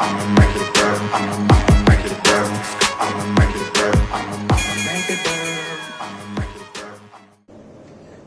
I'ma make it work. I'ma make it work. I'ma make it work. I'ma make it work. I'ma make it work.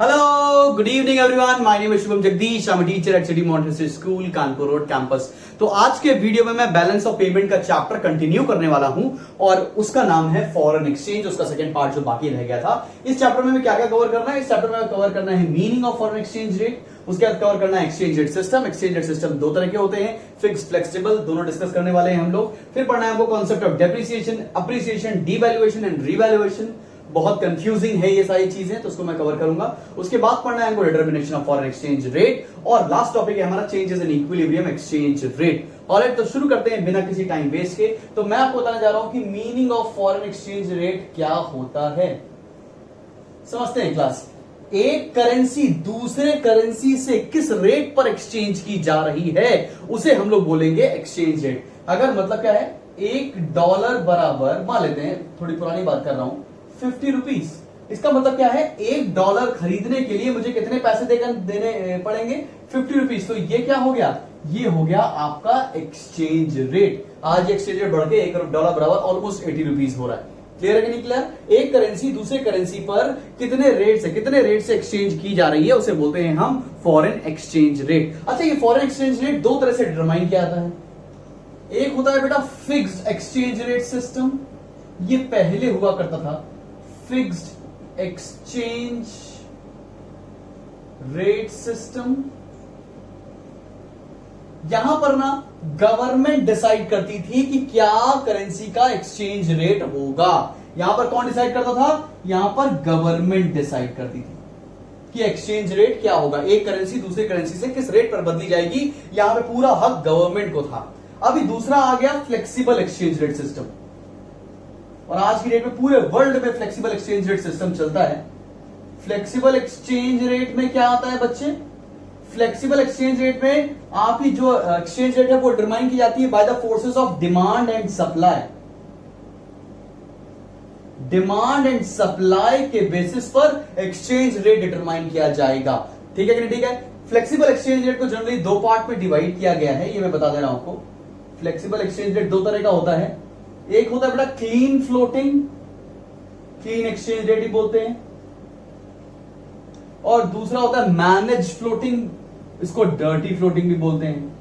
Hello good evening everyone, my name is Shubham Jagdish, I am teacher at city Montessori school Kanpur road campus. तो आज के video में मैं balance of payment का chapter continue करने वाला हूं और उसका नाम है फॉरेन एक्सचेंज। उसका सेकंड पार्ट जो बाकी रह गया था। इस चैप्टर में क्या क्या कवर करना है? इस चैप्टर में कवर करना है meaning of foreign exchange rate, उसके बाद कवर करना है exchange rate system. Exchange rate system दो तरह के होते हैं, फिक्स्ड फ्लेक्सिबल, दोनों डिस्कस करने वाले हैं हम लोग। फिर पढ़ना है हमको concept of depreciation, appreciation, devaluation and revaluation. बहुत कंफ्यूजिंग है ये सारी चीजें, तो उसको मैं कवर करूंगा। उसके बाद पढ़ना है हमको determination of foreign exchange rate और लास्ट टॉपिक है हमारा changes in equilibrium exchange rate. Alright, तो शुरू करते हैं बिना किसी टाइम वेस्ट के। तो मैं आपको बताने जा रहा हूं कि meaning of foreign exchange rate क्या होता है। समझते हैं क्लास। एक करेंसी दूसरे करेंसी से किस रेट पर एक्सचेंज की जा रही है उसे हम लोग बोलेंगे एक्सचेंज रेट। अगर मतलब क्या है, $1 बराबर, मान लेते हैं, थोड़ी पुरानी बात कर रहा हूं, 50 रुपीज। इसका मतलब क्या है, $1 खरीदने के लिए मुझे कितने पैसे देने पड़ेंगे? 50 रुपीज। तो ये क्या हो गया? ये हो गया आपका एक्सचेंज रेट। आज एक्सचेंज रेट बढ़ के $1 बराबर ऑलमोस्ट 80 रुपीज हो रहा है। क्लियर है कि नहीं क्लियर? एक करेंसी दूसरे करेंसी पर कितने रेट से एक्सचेंज की जा रही है उसे बोलते हैं हम फॉरेन एक्सचेंज रेट। अच्छा, ये फॉरेन एक्सचेंज रेट दो तरह से डिटरमाइन किया जाता है। एक होता है बेटा फिक्स्ड एक्सचेंज रेट सिस्टम, ये पहले हुआ करता था फिक्स्ड एक्सचेंज रेट सिस्टम। यहां पर ना गवर्नमेंट डिसाइड करती थी कि क्या करेंसी का एक्सचेंज रेट होगा। यहां पर कौन डिसाइड करता था? यहां पर गवर्नमेंट डिसाइड करती थी कि एक्सचेंज रेट क्या होगा, एक करेंसी दूसरे करेंसी से किस रेट पर बदली जाएगी। यहां पे पूरा हक गवर्नमेंट को था। अभी दूसरा आ गया फ्लेक्सिबल एक्सचेंज रेट सिस्टम, और आज की डेट में पूरे वर्ल्ड में फ्लेक्सिबल एक्सचेंज रेट सिस्टम चलता है। फ्लेक्सिबल एक्सचेंज रेट में क्या आता है बच्चे? फ्लेक्सिबल एक्सचेंज रेट में आपकी जो एक्सचेंज रेट है वो डिटरमाइन की जाती है by the forces of demand and supply. Demand and supply के बेसिस पर एक्सचेंज रेट डिटरमाइन किया जाएगा। ठीक है कि नहीं? ठीक है। फ्लेक्सिबल एक्सचेंज रेट को जनरली दो पार्ट में डिवाइड किया गया है, ये मैं बता दे रहा हूं आपको। फ्लेक्सिबल एक्सचेंज रेट दो तरह का होता है। एक होता है बेटा clean floating, clean exchange rate ही बोलते हैं, और दूसरा होता है मैनेज फ्लोटिंग, इसको डर्टी फ्लोटिंग भी बोलते हैं।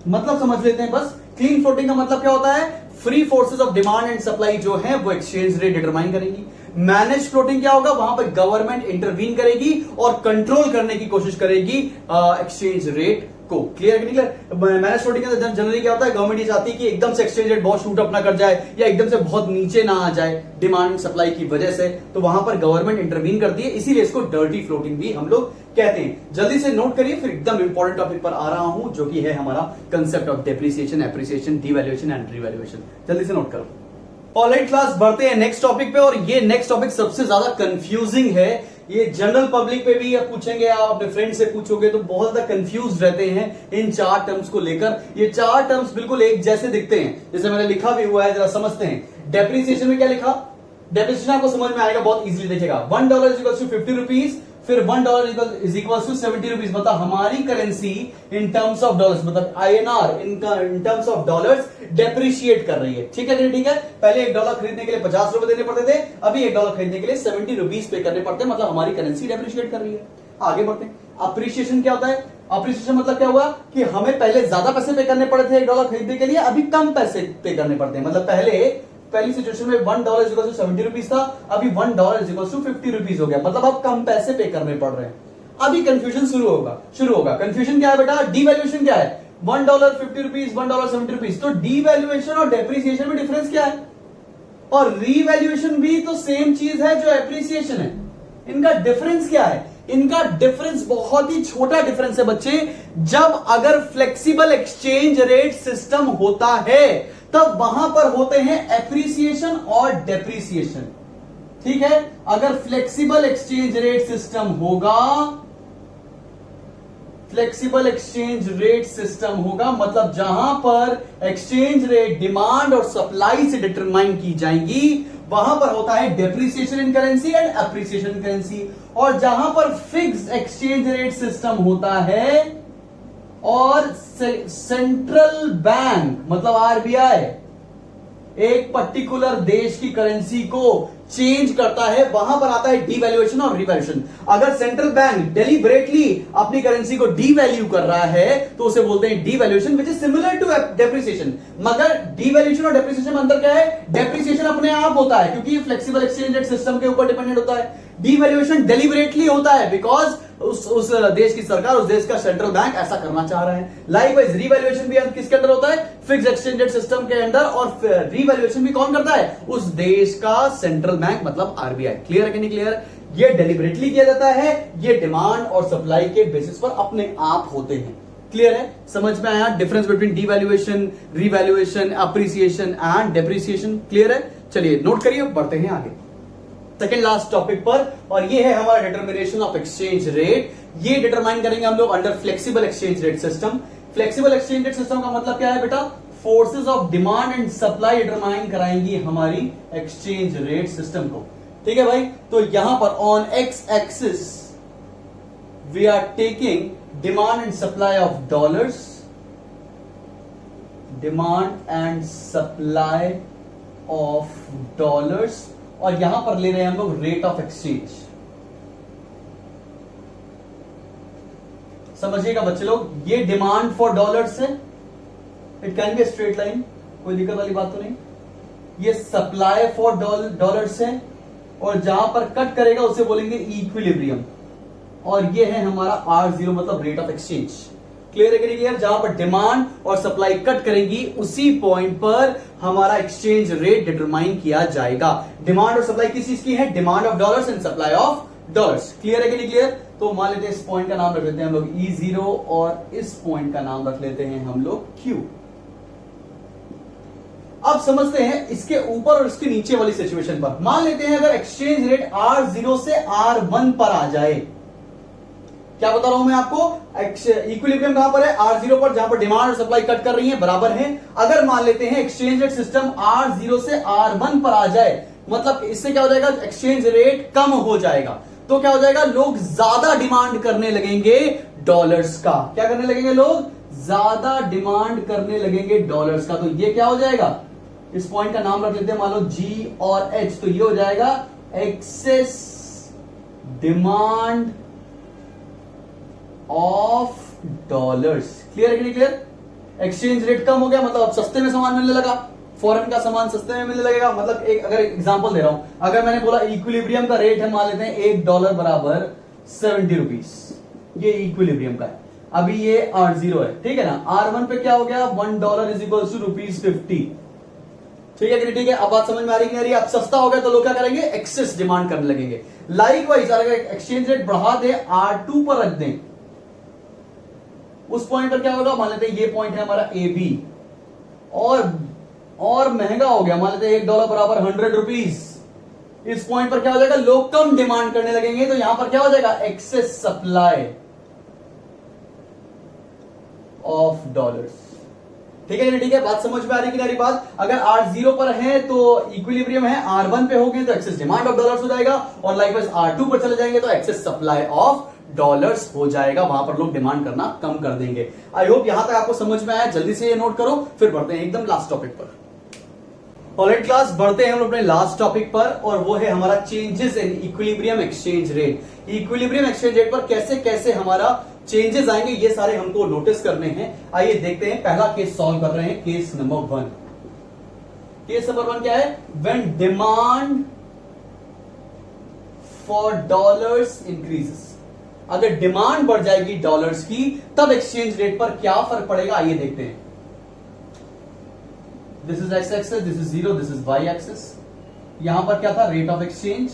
मतलब समझ लेते हैं बस। क्लीन फ्लोटिंग का मतलब क्या होता है? Free forces of demand and supply जो है वो एक्सचेंज रेट डिटरमाइन करेंगी। मैनेज फ्लोटिंग क्या होगा? वहां पर गवर्नमेंट इंटरवीन करेगी और कंट्रोल करने की कोशिश करेगी एक्सचेंज रेट को। क्लियर नहीं क्लियर? मैनेज फ्लोटिंग के अंदर जनरली क्या होता है, गवर्नमेंट ये चाहती है कि एकदम से एक्सचेंज रेट बहुत शूट अप ना कर जाए या एकदम से बहुत नीचे ना आ जाए डिमांड एंड सप्लाई की वजह से, तो वहां पर गवर्नमेंट इंटरवीन करती है, इसीलिए इसको डर्टी फ्लोटिंग भी हम लोग कहते हैं। जल्दी से नोट करिए, फिर एकदम इंपॉर्टेंट टॉपिक पर आ रहा हूं जो कि है हमारा concept of depreciation, appreciation, devaluation and revaluation. जल्दी से नोट करो। ऑलराइट क्लास, बढ़ते हैं नेक्स्ट टॉपिक पे, और ये नेक्स्ट टॉपिक सबसे ज्यादा कंफ्यूजिंग है। ये जनरल पब्लिक पे भी आप पूछेंगे, आप अपने फ्रेंड से पूछोगे तो बहुत ज्यादा कंफ्यूज रहते हैं इन चार टर्म्स को लेकर। ये चार टर्म्स बिल्कुल एक जैसे दिखते हैं, जैसे मैंने लिखा भी हुआ है, जरा समझते हैं। डेप्रिसिएशन में क्या लिखा? डेप्रिसिएशन आपको समझ में आएगा बहुत इजीली, देखिएगा। $1 इज इक्वल टू 50 रुपीज, फिर $1 इज इक्वल टू 70 रुपीज। मतलब हमारी currency in terms of dollars, मतलब INR in terms of dollars depreciate कर रही है। ठीक है? ठीक है। पहले $1 खरीदने के लिए 50 रुपए देने पड़ते थे, अभी $1 खरीदने के लिए 70 रुपीज पे करने पड़ते हैं। मतलब हमारी करेंसी डेप्रिशिएट कर रही है। आगे बढ़ते हैं। अप्रिशिएशन क्या होता है? अप्रिशिएशन मतलब क्या हुआ कि हमें पहले ज्यादा पैसे पे करने पड़े थे $1 खरीदने के लिए, अभी कम पैसे पे करने पड़ते हैं। मतलब पहली सिचुएशन में $1 इज इक्वल टू 70 रुपीज था, अभी $1 इज इक्वल टू 50 रुपीज हो गया। मतलब अब कम पैसे पे करने पड़ रहे हैं। अभी कंफ्यूजन शुरू होगा। कंफ्यूजन क्या है बेटा? डीवैल्यूएशन क्या है? $1 50 रुपीज, $1 70 रुपीज। तो डीवैल्यूएशन और डेप्रिसिएशन में डिफरेंस क्या है? और रीवैल्यूएशन भी तो सेम चीज है जो एप्रिसिएशन है। इनका डिफरेंस क्या है? इनका डिफरेंस बहुत ही छोटा डिफरेंस है बच्चे। जब अगर फ्लेक्सिबल एक्सचेंज रेट सिस्टम होता है तब वहां पर होते हैं एप्रिसिएशन और डेप्रिसिएशन। ठीक है? अगर फ्लेक्सिबल एक्सचेंज रेट सिस्टम होगा, फ्लेक्सिबल एक्सचेंज रेट सिस्टम होगा मतलब जहां पर एक्सचेंज रेट डिमांड और सप्लाई से डिटरमाइन की जाएंगी, वहां पर होता है depreciation in currency and appreciation in currency. और जहां पर फिक्स्ड एक्सचेंज रेट सिस्टम होता है और सेंट्रल बैंक मतलब आरबीआई एक पर्टिकुलर देश की करेंसी को चेंज करता है, वहां पर आता है डीवैल्यूएशन और रिवैल्यूएशन। अगर सेंट्रल बैंक डेलिबरेटली अपनी करेंसी को डीवैल्यू कर रहा है तो उसे बोलते हैं devaluation, which is similar to depreciation. मगर डीवैल्यूएशन और डेप्रिसिएशन में अंतर क्या है? डेप्रिसिएशन अपने आप होता है क्योंकि ये फ्लेक्सिबल एक्सचेंज रेट सिस्टम के ऊपर डिपेंडेंट होता है। डीवैल्यूएशन डेलिबरेटली होता है बिकॉज उस देश की सरकार, उस देश का सेंट्रल बैंक ऐसा करना चाह रहा है। लाइकवाइज रिवैल्यूएशन भी किसके अंदर होता है? फिक्स्ड एक्सचेंज रेट सिस्टम के अंदर। और रिवैल्यूएशन भी कौन करता है? उस देश का सेंट्रल बैंक मतलब आरबीआई। क्लियर है कि नहीं क्लियर? ये डेलिबरेटली किया जाता है, ये डिमांड और सप्लाई के बेसिस पर अपने आप होते हैं। क्लियर है? समझ में आया difference between devaluation, revaluation, appreciation and depreciation? Clear है? चलिए नोट करिए, बढ़ते हैं आगे सेकेंड लास्ट टॉपिक पर, और ये है हमारा डिटर्मिनेशन ऑफ एक्सचेंज रेट। ये डिटरमाइन करेंगे हम लोग under flexible exchange rate system. Flexible exchange rate system का मतलब क्या है बेटा? Forces of demand and supply determine कराएंगी हमारी एक्सचेंज रेट सिस्टम को। ठीक है भाई? तो यहां पर on X axis we are taking demand and supply of dollars, demand and supply of dollars, और यहां पर ले रहे हैं हम लोग रेट ऑफ एक्सचेंज। समझिएगा बच्चे लोग, ये डिमांड फॉर डॉलर्स है, it can be straight line, कोई दिक्कत वाली बात तो नहीं। ये सप्लाई फॉर डॉलर्स है, और जहां पर कट करेगा उसे बोलेंगे इक्विलिब्रियम, और ये है हमारा R0 मतलब रेट ऑफ एक्सचेंज। क्लियर है कि नहीं क्लियर? जहां पर डिमांड और सप्लाई कट करेंगी उसी पॉइंट पर हमारा एक्सचेंज रेट डिटरमाइन किया जाएगा। डिमांड और सप्लाई किस चीज की है? Demand of dollars and supply of dollars. Clear है कि नहीं क्लियर? तो मान लेते हैं इस पॉइंट का नाम रख लेते हैं हम लोग E0 और इस पॉइंट का नाम रख लेते हैं हम लोग Q। अब समझते हैं इसके ऊपर और इसके नीचे वाली सिचुएशन पर। मान लेते हैं अगर एक्सचेंज रेट R0 से R1 पर आ जाए, क्या बता रहा हूं मैं आपको? इक्विलिब्रियम कहां पर है? R0 पर, जहां पर डिमांड और सप्लाई कट कर रही है, बराबर है। अगर मान लेते हैं एक्सचेंज रेट सिस्टम R0 से R1 पर आ जाए, मतलब इससे क्या हो जाएगा? एक्सचेंज रेट कम हो जाएगा। तो क्या हो जाएगा? लोग ज्यादा डिमांड करने लगेंगे डॉलर्स का। क्या करने लगेंगे? लोग ज्यादा डिमांड करने लगेंगे डॉलर्स का। तो ये क्या हो जाएगा? इस पॉइंट का नाम रख लेते हैं मान लो G और H। तो ये हो जाएगा excess demand of dollars. Clear है कि नहीं क्लियर? एक्सचेंज रेट कम हो गया, मतलब अब सस्ते में सामान मिलने लगा, फॉरेन का सामान सस्ते में मिलने लगेगा। मतलब एक अगर एग्जांपल दे रहा हूं, अगर मैंने बोला इक्विलिब्रियम का रेट है, मान लेते हैं $1 बराबर 70 रुपीज, ये इक्विलिब्रियम का है। अभी ये R0 है, ठीक है ना? R1 पे क्या हो गया? $1 इज इक्वल टू ₹50। ठीक है कि नहीं? ठीक है? अब बात समझ में आ रही कि नहीं आ रही? अब सस्ता हो गया तो लोग क्या करेंगे? एक्सेस डिमांड करने लगेंगे। लाइकवाइज अगर एक्सचेंज रेट बढ़ा दे, R2 पर रख दें, उस पॉइंट पर क्या होगा? मान लेते हैं ये पॉइंट है हमारा AB, और महंगा हो गया, मान लेते हैं $1 बराबर 100 रुपीज। इस पॉइंट पर क्या हो जाएगा? लोग कम डिमांड करने लगेंगे, तो यहां पर क्या हो जाएगा? Excess supply of dollars. ठीक है? ठीक है? बात समझ में आ रही कि नहीं बात? अगर R0 पर है तो इक्विलिब्रियम है, R1 पे हो गए तो एक्सेस डिमांड ऑफ डॉलर्स हो जाएगा, और लाइकवाइज R2 पर चले जाएंगे तो एक्सेस सप्लाई ऑफ डॉलर्स हो जाएगा। वहां पर लोग डिमांड करना कम कर देंगे। आई होप यहां तक आपको समझ में आया। जल्दी से ये नोट करो, फिर बढ़ते हैं एकदम लास्ट टॉपिक पर। ऑलराइट क्लास, बढ़ते हैं हम अपने लास्ट टॉपिक पर, और वो है हमारा changes in equilibrium exchange rate. Equilibrium exchange rate पर कैसे कैसे हमारा चेंजेस आएंगे, ये सारे हमको नोटिस करने हैं। आइए देखते हैं। पहला केस सॉल्व कर रहे हैं, केस नंबर 1। केस नंबर 1 क्या है? When demand for dollars increases. अगर डिमांड बढ़ जाएगी डॉलर्स की, तब एक्सचेंज रेट पर क्या फर्क पड़ेगा, आइए देखते हैं। This is X axis, this is 0, this is Y axis. यहां पर क्या था? रेट ऑफ एक्सचेंज,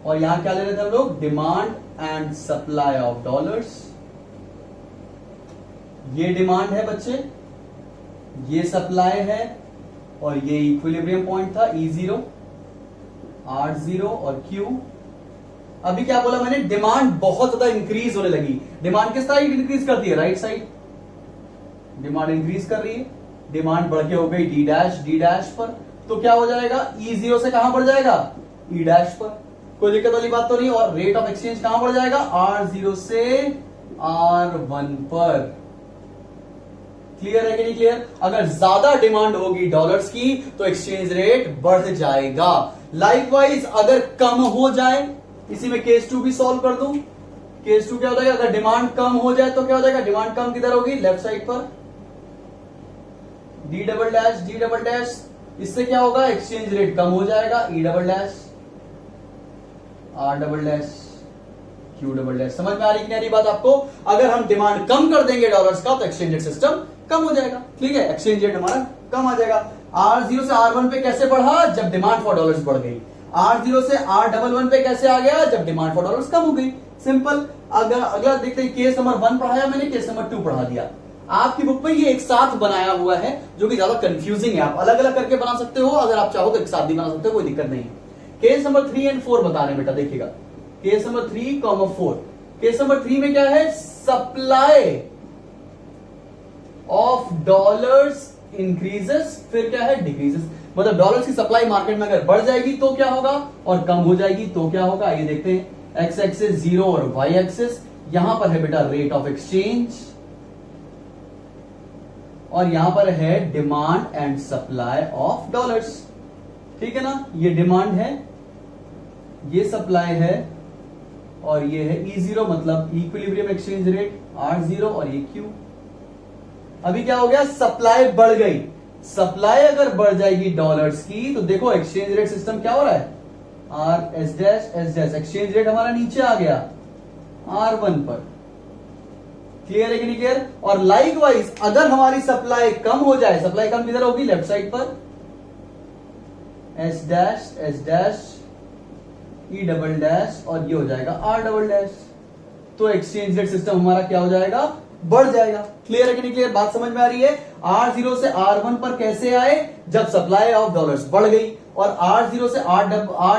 और यहां क्या ले रहे थे हम लोग? Demand and supply of dollars. ये डिमांड है बच्चे, ये सप्लाई है, और ये इक्विलिब्रियम पॉइंट था E0, R0 और Q। अभी क्या बोला मैंने? डिमांड बहुत ज्यादा इंक्रीज होने लगी। डिमांड किस साइड इंक्रीज करती है? Right side. डिमांड इंक्रीज कर रही है, डिमांड बढ़ के हो गई D' पर, तो क्या हो जाएगा? E0 से कहां बढ़ जाएगा? E' पर। कोई दिक्कत वाली बात तो नहीं। और रेट ऑफ एक्सचेंज कहां बढ़ जाएगा, R0 से R1 पर। क्लियर है कि नहीं क्लियर? अगर ज्यादा डिमांड होगी डॉलर्स की तो एक्सचेंज रेट बढ़ जाएगा। लाइकवाइज अगर कम हो जाए, इसी में केस 2 भी सॉल्व कर दूं। केस 2 क्या हो जाएगा, अगर डिमांड कम हो जाए तो क्या हो जाएगा, डिमांड कम किधर होगी, लेफ्ट साइड पर, D double dash D double dash, इससे क्या होगा, एक्सचेंज रेट कम हो जाएगा, E double dash R double dash Q double dash. समझ में आ रही कि नहीं आ रही बात आपको? अगर हम डिमांड कम कर देंगे डॉलर्स का तो एक्सचेंज रेट सिस्टम कम हो जाएगा। ठीक है, एक्सचेंज रेट हमारा कम आ जाएगा। R0 से R1 पे कैसे बढ़ा, जब डिमांड फॉर डॉलर्स बढ़ गई। R0 से R11 पे कैसे आ गया, जब डिमांड फॉर डॉलर्स कम हो गई। सिंपल। अगर अगला देखते हैं, केस नंबर 1 पढ़ाया मैंने, केस नंबर 2 पढ़ा दिया। आपकी बुक में ये एक साथ बनाया हुआ है, जो कि ज्यादा कंफ्यूजिंग है। आप अलग अलग करके बना सकते हो, अगर आप चाहो तो एक साथ भी बना सकते हो, कोई दिक्कत नहीं है। केस नंबर 3 एंड 4 बता रहे हैं बेटा, देखिएगा। Case number 3, 4। केस नंबर 3 में क्या है, सप्लाई ऑफ डॉलर्स इंक्रीजेस, फिर क्या है, डिक्रीजेस। मतलब डॉलर्स की सप्लाई मार्केट में अगर बढ़ जाएगी तो क्या होगा, और कम हो जाएगी तो क्या होगा। ये देखते हैं, एक्स एक्सिस 0 और वाई एक्सिस। यहां पर है बेटा रेट ऑफ एक्सचेंज, और यहां पर है demand and supply of dollars. ठीक है ना, ये डिमांड है, ये सप्लाई है, और ये है E0, मतलब इक्विलिब्रियम एक्सचेंज रेट R0, और ये Q। अभी क्या हो गया, सप्लाई बढ़ गई। सप्लाई अगर बढ़ जाएगी डॉलर्स की तो देखो एक्सचेंज रेट सिस्टम क्या हो रहा है, R S dash S dash, exchange rate हमारा नीचे आ गया R1 पर। क्लियर है कि नहीं क्लियर? और लाइकवाइज अगर हमारी सप्लाई कम हो जाए, सप्लाई कम किधर होगी, लेफ्ट साइड पर, S dash E double dash, और ये हो जाएगा R डबल डैश। तो एक्सचेंज रेट सिस्टम हमारा क्या हो जाएगा, बढ़ जाएगा। क्लियर है कि नहीं क्लियर? बात समझ में आ रही है? R0 से R1 पर कैसे आए, जब सप्लाई ऑफ डॉलर्स बढ़ गई, और R0 से R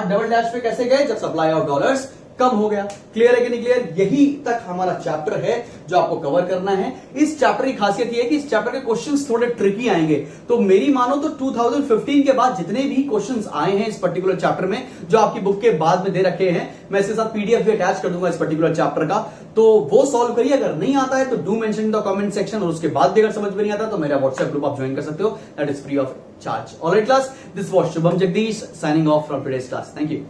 डबल डैश पे कैसे गए, जब सप्लाई ऑफ डॉलर्स कम हो गया। क्लियर है कि नहीं क्लियर? यही तक हमारा चैप्टर है जो आपको कवर करना है। इस चैप्टर की खासियत यह है कि इस चैप्टर के क्वेश्चंस थोड़े ट्रिकी आएंगे। तो मेरी मानो तो 2015 के बाद जितने भी क्वेश्चंस आए हैं इस पर्टिकुलर चैप्टर में, जो आपकी बुक के बाद में दे रखे हैं, मैं इसके साथ पीडीएफ भी अटैच कर दूंगा इस पर्टिकुलर चैप्टर का, तो वो सॉल्व करिए। अगर नहीं आता है तो do mention in the comment section, और उसके बाद भी अगर समझ में नहीं आता तो मेरा व्हाट्सएप ग्रुप आप ज्वाइन कर सकते हो, that is free of charge. Alright class, this was Shubham Jagdish signing off from today's class. Thank you.